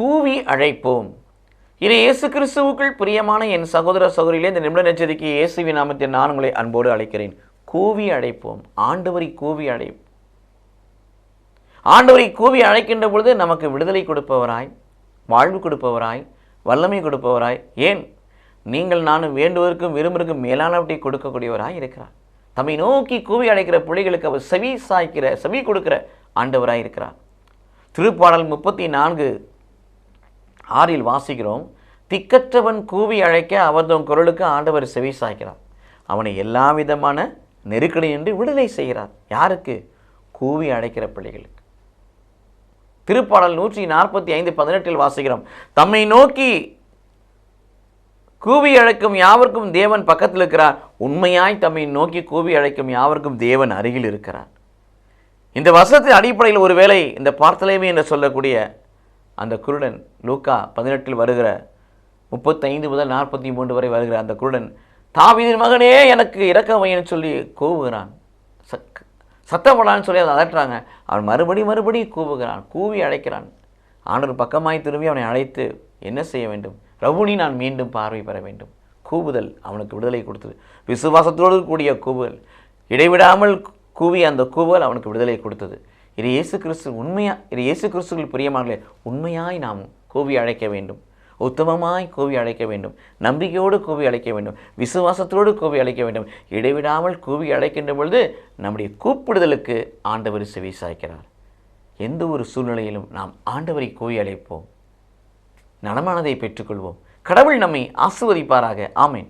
கூவி அழைப்போம். இது இயேசு கிறிஸ்துவுக்குள் பிரியமான என் சகோதர சகோதரிகளே, இந்த நிமிட நெச்சரிக்கை இயேசுவின் நாமத்தில் நான் உங்களை அன்போடு அழைக்கிறேன். கூவி அழைப்போம். ஆண்டவரை கூவி அழைப்போம். ஆண்டவரை கூவி அழைக்கின்ற பொழுது நமக்கு விடுதலை கொடுப்பவராய், வாழ்வு கொடுப்பவராய், வல்லமை கொடுப்பவராய், ஏன் நீங்கள் நானும் வேண்டுவதற்கும் விரும்புவதற்கும் மேலானவற்றை கொடுக்கக்கூடியவராய் இருக்கிறார். தம்மை நோக்கி கூவி அழைக்கிற பிள்ளைகளுக்கு அவர் செவி கொடுக்கிற ஆண்டவராய் இருக்கிறார். திருப்பாடல் 34:6 வாசிக்கிறோம், திக்கற்றவன் கூவி அழைக்க அவர்தம் குரலுக்கு ஆண்டவர் செவி சாய்க்கிறார். அவனை எல்லா விதமான நெருக்கடி என்று விடுதலை செய்கிறார். யாருக்கு? கூவி அழைக்கிற பிள்ளைகளுக்கு. திருப்பாடல் 145:18 வாசிக்கிறோம், தம்மை நோக்கி கூவி அழைக்கும் யாவருக்கும் தேவன் பக்கத்தில் இருக்கிறார். உண்மையாய் தம்மை நோக்கி கூவி அழைக்கும் யாவருக்கும் தேவன் அருகில் இருக்கிறார். இந்த வசனத்தின் அடிப்படையில் ஒருவேளை இந்த பார்த்தலேமே என்று சொல்லக்கூடிய அந்த குருடன், லூக்கா 18 வருகிற 35 முதல் 43 வரை வருகிற அந்த குருடன், தாவீதின் மகனே எனக்கு இரக்கம் வைன்னு சொல்லி கூவுகிறான். சத்தப்படான்னு சொல்லி அதை அதட்டுறாங்க. அவன் மறுபடியும் கூவுகிறான், கூவி அழைக்கிறான். ஆண்டவர் பக்கமாய் திரும்பி அவனை அழைத்து என்ன செய்ய வேண்டும்? ரவுனி, நான் மீண்டும் பார்வை பெற வேண்டும். கூவுதல் அவனுக்கு விடுதலை கொடுத்தது. விசுவாசத்தோடு கூடிய கூவுதல், இடைவிடாமல் கூவி அந்த கூவுதல் அவனுக்கு விடுதலை கொடுத்தது. இது இயேசு கிறிஸ்துவில் பிரியமானே, உண்மையாய் நாம் கூவி அழைக்க வேண்டும், உத்தமமாய் கூவி அழைக்க வேண்டும், நம்பிக்கையோடு கூவி அழைக்க வேண்டும், விசுவாசத்தோடு கூவி அழைக்க வேண்டும். இடைவிடாமல் கூவி அழைக்கின்ற பொழுது நம்முடைய கூப்பிடுதலுக்கு ஆண்டவர் செவி சாய்க்கிறார். எந்த ஒரு சூழ்நிலையிலும் நாம் ஆண்டவரை கூவி அழைப்போம், நலமானதை பெற்றுக்கொள்வோம். கடவுள் நம்மை ஆசீர்வதிப்பாராக. ஆமென்.